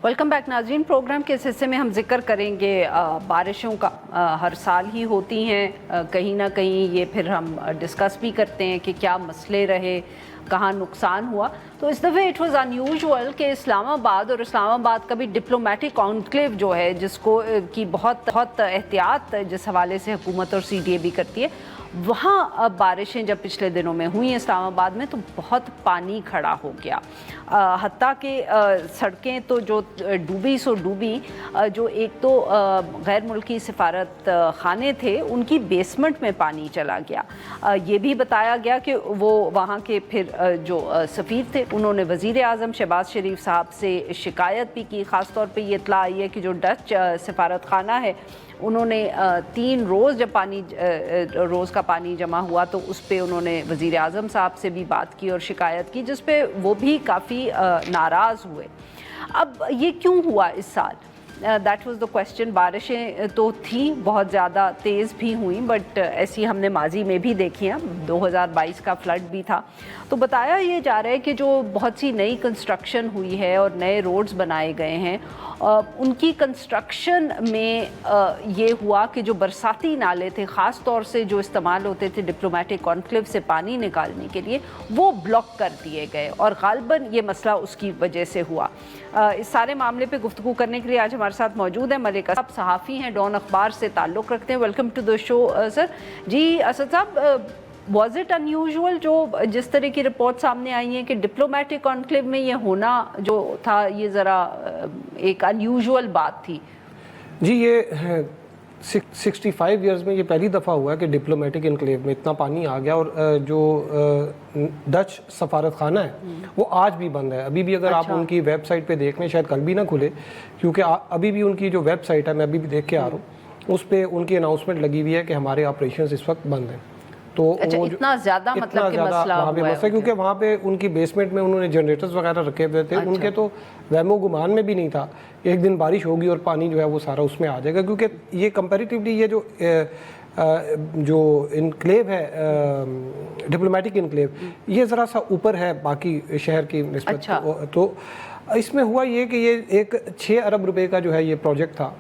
Welcome back नाज़रीन। Programme के इस हिस्से में हम जिक्र करेंगे बारिशों का। हर साल ही होती हैं, कहीं ना कहीं ये फिर हम डिस्कस भी करते हैं कि क्या मसले रहे, कहाँ नुकसान हुआ। तो इस दफ़े इट वाज़ अनयूजुअल कि इस्लामाबाद का भी डिप्लोमेटिक कॉन्क्लेव जो है, जिसको की बहुत एहतियात जिस हवाले से हुकूमत और CDA भी करती है, वहाँ बारिशें जब पिछले दिनों में हुई इस्लामाबाद में तो बहुत पानी खड़ा हो गया। हत्ता कि सड़कें तो जो डूबी सो डूबी, जो एक तो गैर मुल्की सिफारत खाने थे उनकी बेसमेंट में पानी चला गया। ये भी बताया गया कि वो वहाँ के फिर जो सफ़ीर थे उन्होंने वज़ीर आज़म शहबाज शरीफ साहब से शिकायत भी की। ख़ास तौर पे ये इत्तला आई है कि जो डच सिफारत खाना है उन्होंने 3 रोज़ जब रोज़ का पानी जमा हुआ तो उस पर उन्होंने वज़ीर आज़म साहब से भी बात की और शिकायत की, जिस पे वो भी काफ़ी नाराज़ हुए। अब ये क्यों हुआ इस साल? That was the question. बारिशें तो थी, बहुत ज़्यादा तेज़ भी हुई, बट ऐसी हमने माजी में भी देखी हैं। 2022 का फ्लड भी था। तो बताया ये जा रहा है कि जो बहुत सी नई कंस्ट्रक्शन हुई है और नए रोड्स बनाए गए हैं, उनकी कंस्ट्रक्शन में ये हुआ कि जो बरसाती नाले थे, ख़ास तौर से जो इस्तेमाल होते थे डिप्लोमेटिक कॉन्क्लेव से पानी निकालने के लिए, वो ब्लॉक कर दिए गए और ग़ालिबन ये मसला उसकी वजह से हुआ। इस सारे मामले पे गुफ्तगू करने के लिए आज हमारे साथ मौजूद है मलिक असद, सहाफ़ी हैं, डॉन अखबार से ताल्लुक़ रखते हैं। Welcome to the show sir. जी असद साहब, वॉज इट अनयूजुअल जो जिस तरह की रिपोर्ट सामने आई है कि डिप्लोमेटिक कॉन्क्लेव में ये होना जो था, ये ज़रा एक अनयूजुअल बात थी? जी, ये 65 ईयर्स में ये पहली दफ़ा हुआ है कि डिप्लोमेटिक इनक्लेव में इतना पानी आ गया। और जो डच सफारत खाना है वो आज भी बंद है। अभी भी अगर आप उनकी वेबसाइट पे देख लें, शायद कल भी ना खुले, क्योंकि अभी भी उनकी जो वेबसाइट है, मैं अभी भी देख के आ रहा हूँ, उस पर उनकी अनाउंसमेंट लगी हुई है कि हमारे ऑपरेशंस इस वक्त बंद हैं। तो अच्छा, इतना ज़्यादा मतलब कि मसला वहाँ पे मसला, क्योंकि वहाँ पे उनकी बेसमेंट में उन्होंने जनरेटर्स वगैरह रखे हुए थे। उनके तो वहमो गुमान में भी नहीं था एक दिन बारिश होगी और पानी जो है वो सारा उसमें आ जाएगा, क्योंकि ये कंपैरेटिवली ये जो इनक्लेव है, डिप्लोमेटिक इनक्लेव, ये ज़रा सा ऊपर है बाकी शहर की निस्बत। तो इसमें हुआ ये कि ये एक 6 अरब रुपए का जो है ये प्रोजेक्ट था,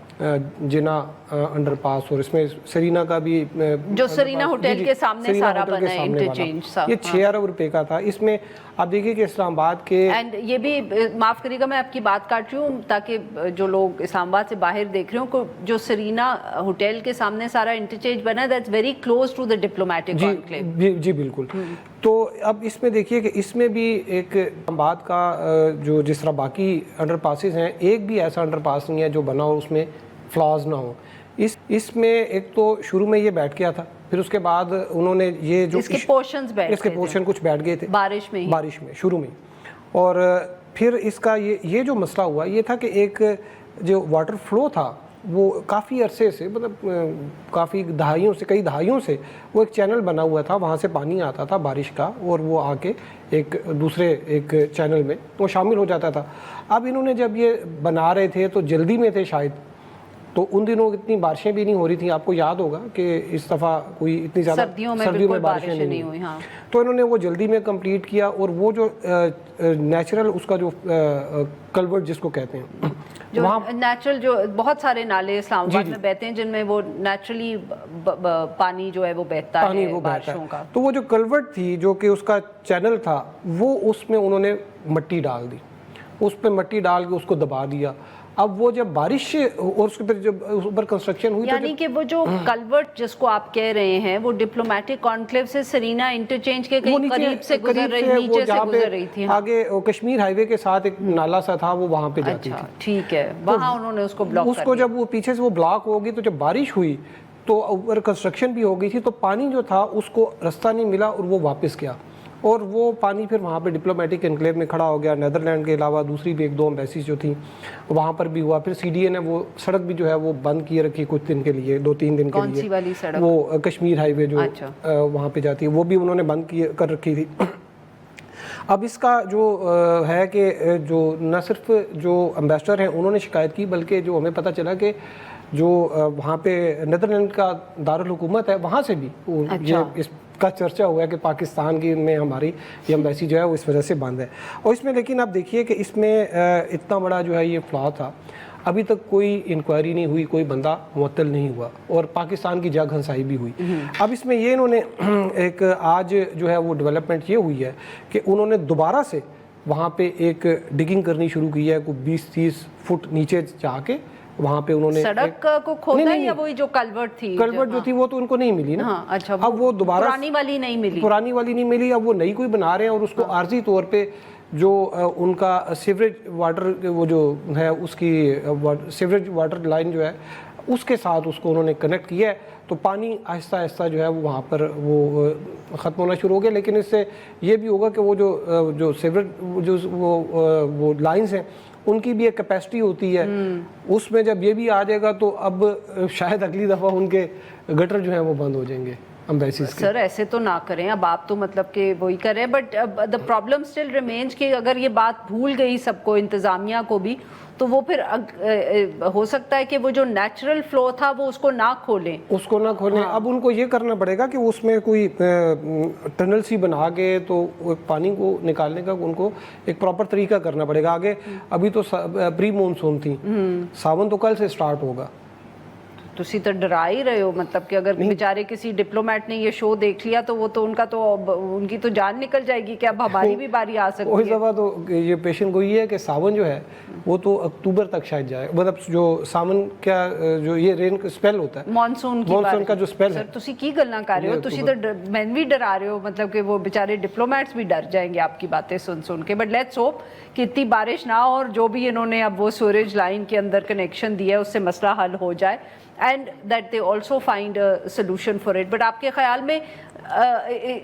जिना अंडरपास, और इसमें सरीना का भी, जो सरीना होटल के सामने सारा बना है इंटरचेंज सा, ये 6 अरब रुपए का था। इसमें आप देखिए कि इस्लामाबाद के, एंड ये भी माफ़ करिएगा मैं आपकी बात काट रही हूँ ताकि जो लोग इस्लामाबाद से बाहर देख रहे हो, जो सरीना होटल के सामने सारा इंटरचेंज बना है, that's very close to the diplomatic conclave. जी बिल्कुल। तो अब इसमें देखिए कि इसमें भी एक इस्लामाबाद का जो जिस तरह बाकी अंडरपासेस हैं, एक भी ऐसा अंडरपास नहीं है जो बना हो उसमें फ्लॉज ना हो। इसमें एक तो शुरू में ये बैठ गया था, फिर उसके बाद उन्होंने ये जो इसके पोर्शन कुछ बैठ गए थे बारिश में शुरू में। और फिर इसका ये जो मसला हुआ ये था कि एक जो वाटर फ्लो था वो काफ़ी अरसे से, मतलब कई दहाइयों से वो एक चैनल बना हुआ था, वहाँ से पानी आता था बारिश का और वो आके एक दूसरे एक चैनल में वो शामिल हो जाता था। अब इन्होंने जब ये बना रहे थे तो जल्दी में थे शायद, तो उन दिनों इतनी बारिशें भी नहीं हो रही थी। आपको याद होगा कि इस दफ़ा कोई इतनी ज़्यादा सर्दियों में बारिशें नहीं हुई। हाँ। तो इन्होंने वो जल्दी में कंप्लीट किया और वो जो नेचुरल उसका जो कल्वर्ट जिसको कहते हैं, जो नेचुरल जो बहुत सारे नाले इस्लामाबाद में बहते हैं जिनमें वो नेचुरली पानी जो है वो बहता है बारिशों का, तो वो जो कल्वर्ट थी जो कि उसका चैनल था, वो उसमें उन्होंने मट्टी डाल दी, उस पर मट्टी डाल के उसको दबा दिया। अब वो जब बारिश और उसके ऊपर जब ऊपर कंस्ट्रक्शन हुई, यानी कि वो जो कल्वर्ट जिसको आप कह रहे हैं वो डिप्लोमेटिक कॉन्क्लेव से सरीना इंटरचेंज के करीब से गुजर रही थी। आगे कश्मीर हाईवे के साथ एक नाला सा था, वो वहाँ पे जाती थी। ठीक है, वहाँ उन्होंने उसको ब्लॉक कर दिया। जब वो पीछे से वो ब्लॉक होगी तो जब बारिश हुई तो ऊपर कंस्ट्रक्शन भी हो गई थी, तो पानी जो था उसको रास्ता नहीं मिला और वो वापस गया। और वो पानी फिर वहाँ पे डिप्लोमेटिक एनक्लेव में खड़ा हो गया। नेदरलैंड के अलावा दूसरी भी 1-2 एम्बेसीज जो थी वहाँ पर भी हुआ। फिर CDA ने वो सड़क भी जो है वो बंद किए रखी कुछ दिन के लिए, 2-3 दिन के लिए। कौन सी वाली सड़क? वो कश्मीर हाईवे जो वहाँ पे जाती है, वो भी उन्होंने बंद कर रखी थी। अब इसका जो है कि जो न सिर्फ जो एम्बेसडर हैं उन्होंने शिकायत की, बल्कि जो हमें पता चला कि जो वहाँ पे नेदरलैंड का दारुल हुकूमत है वहाँ से भी ये इस کا چرچا ہوا ہے کہ پاکستان کی میں ہماری یہ ایمبیسی جو ہے وہ اس وجہ سے بند ہے. اور اس میں لیکن آپ دیکھیے کہ اس میں اتنا بڑا جو ہے یہ فلا تھا, ابھی تک کوئی انکوائری نہیں ہوئی, کوئی بندہ معطل نہیں ہوا, اور پاکستان کی جاگ ہنسائی بھی ہوئی. اب اس میں یہ انہوں نے ایک آج جو ہے وہ ڈیولپمنٹ یہ ہوئی ہے کہ انہوں نے دوبارہ سے وہاں پہ ایک ڈگنگ کرنی شروع کی ہے, کوئی 20-30 فٹ نیچے جا کے وہاں پہ انہوں نے سڑک کو کھودا یا وہی جو کلورٹ تھی, کلورٹ جو تھی وہ تو ان کو نہیں ملی نا. اچھا, اب وہ دوبارہ پرانی والی نہیں ملی, اب وہ نئی کوئی بنا رہے ہیں, اور اس کو عارضی طور پہ جو ان کا سیوریج واٹر وہ جو ہے اس کی سیوریج واٹر لائن جو ہے اس کے ساتھ اس کو انہوں نے کنیکٹ کیا ہے, تو پانی آہستہ آہستہ جو ہے وہ وہاں پر وہ ختم ہونا شروع ہو گیا. لیکن اس سے یہ بھی ہوگا کہ وہ جو سیوریج جو وہ لائنز ہیں ان کی بھی ایک کیپیسٹی ہوتی ہے, اس میں جب یہ بھی آ جائے گا تو اب شاید اگلی دفعہ ان کے گٹر جو ہیں وہ بند ہو جائیں گے. سر ایسے تو نہ کریں, اب آپ تو مطلب کہ وہی کریں, but the problem still remains کہ اگر یہ بات بھول گئی سب کو, انتظامیہ کو بھی, تو وہ پھر ہو سکتا ہے کہ وہ جو نیچرل فلو تھا وہ اس کو نہ کھولیں. اب ان کو یہ کرنا پڑے گا کہ اس میں کوئی ٹنل سی بنا کے تو پانی کو نکالنے کا ان کو ایک پراپر طریقہ کرنا پڑے گا. آگے ابھی تو پری مونسون تھی, ساون تو کل سے سٹارٹ ہوگا. تسی تو ڈرا ہی رہے ہو, مطلب کہ اگر بیچارے کسی ڈپلومیٹ نے یہ شو دیکھ لیا تو وہ تو ان کا تو ان کی تو جان نکل جائے گی کہ اب ہماری بھی باری آ سکتی ہے. اس دفعہ تو یہ پیشن گوئی ہے کہ ساون جو ہے وہ تو اکتوبر تک شاید جائے, مطلب جو ساون کا جو یہ رین کا سپیل ہوتا ہے, مانسون کا جو سپیل ہے. سر تسی کی گلاں کر رہے ہو, تسی تو میں بھی ڈرا رہے ہو, مطلب کہ وہ بیچارے ڈپلومیٹس بھی ڈر جائیں گے آپ کی باتیں سن کے. بٹ لیٹس ہوپ کہ اتنی بارش نہ ہو, اور جو بھی انہوں نے اب وہ سوریج لائن کے اندر کنیکشن دیا ہے اس سے مسئلہ حل ہو جائے, and that they also find a solution for it. But آپ کے خیال میں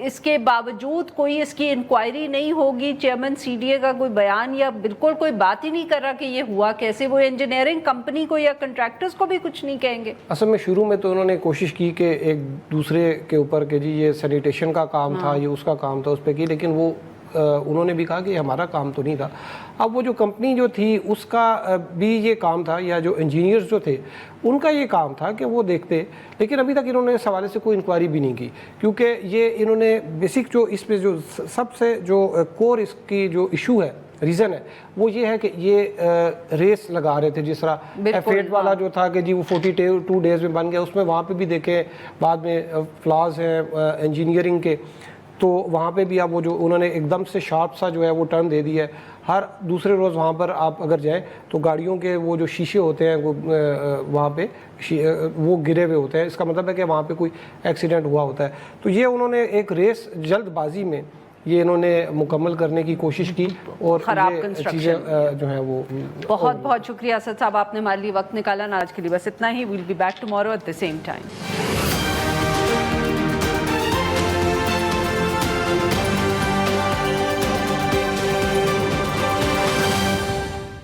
اس کے باوجود کوئی اس کی انکوائری نہیں ہوگی, چیئرمین سی ڈی اے کا کوئی بیان یا بالکل کوئی بات ہی نہیں کر رہا کہ یہ ہوا کیسے, وہ انجینئرنگ کمپنی کو یا کنٹریکٹرز کو بھی کچھ نہیں کہیں گے؟ اصل میں شروع میں تو انہوں نے کوشش کی کہ ایک دوسرے کے اوپر کہ جی یہ سینیٹیشن کا کام تھا, یہ اس کا کام تھا, اس پہ کی, لیکن وہ انہوں نے بھی کہا کہ ہمارا کام تو نہیں تھا. اب وہ جو کمپنی جو تھی اس کا بھی یہ کام تھا, یا جو انجینئرز جو تھے ان کا یہ کام تھا کہ وہ دیکھتے, لیکن ابھی تک انہوں نے اس حوالے سے کوئی انکوائری بھی نہیں کی, کیونکہ یہ انہوں نے بیسک جو اس پہ جو سب سے جو کور اس کی جو ایشو ہے, ریزن ہے, وہ یہ ہے کہ یہ ریس لگا رہے تھے, جس طرح F8 والا جو تھا کہ جی وہ 42 ڈیز میں بن گیا, اس میں وہاں پہ بھی دیکھیں بعد میں فلاز ہیں انجینئرنگ کے, تو وہاں پہ بھی اب وہ جو انہوں نے ایک دم سے شارپ سا جو ہے وہ ٹرن دے دیا ہے. ہر دوسرے روز وہاں پر آپ اگر جائیں تو گاڑیوں کے وہ جو شیشے ہوتے ہیں وہاں پہ وہ گرے ہوئے ہوتے ہیں, اس کا مطلب ہے کہ وہاں پہ کوئی ایکسیڈنٹ ہوا ہوتا ہے. تو یہ انہوں نے ایک ریس جلد بازی میں یہ انہوں نے مکمل کرنے کی کوشش کی, اور یہ چیزیں جو ہیں وہ. بہت بہت شکریہ اسد صاحب, آپ نے ہمارے لیے وقت نکالا. آج کے لیے بس اتنا ہی. We'll be back tomorrow at the same time.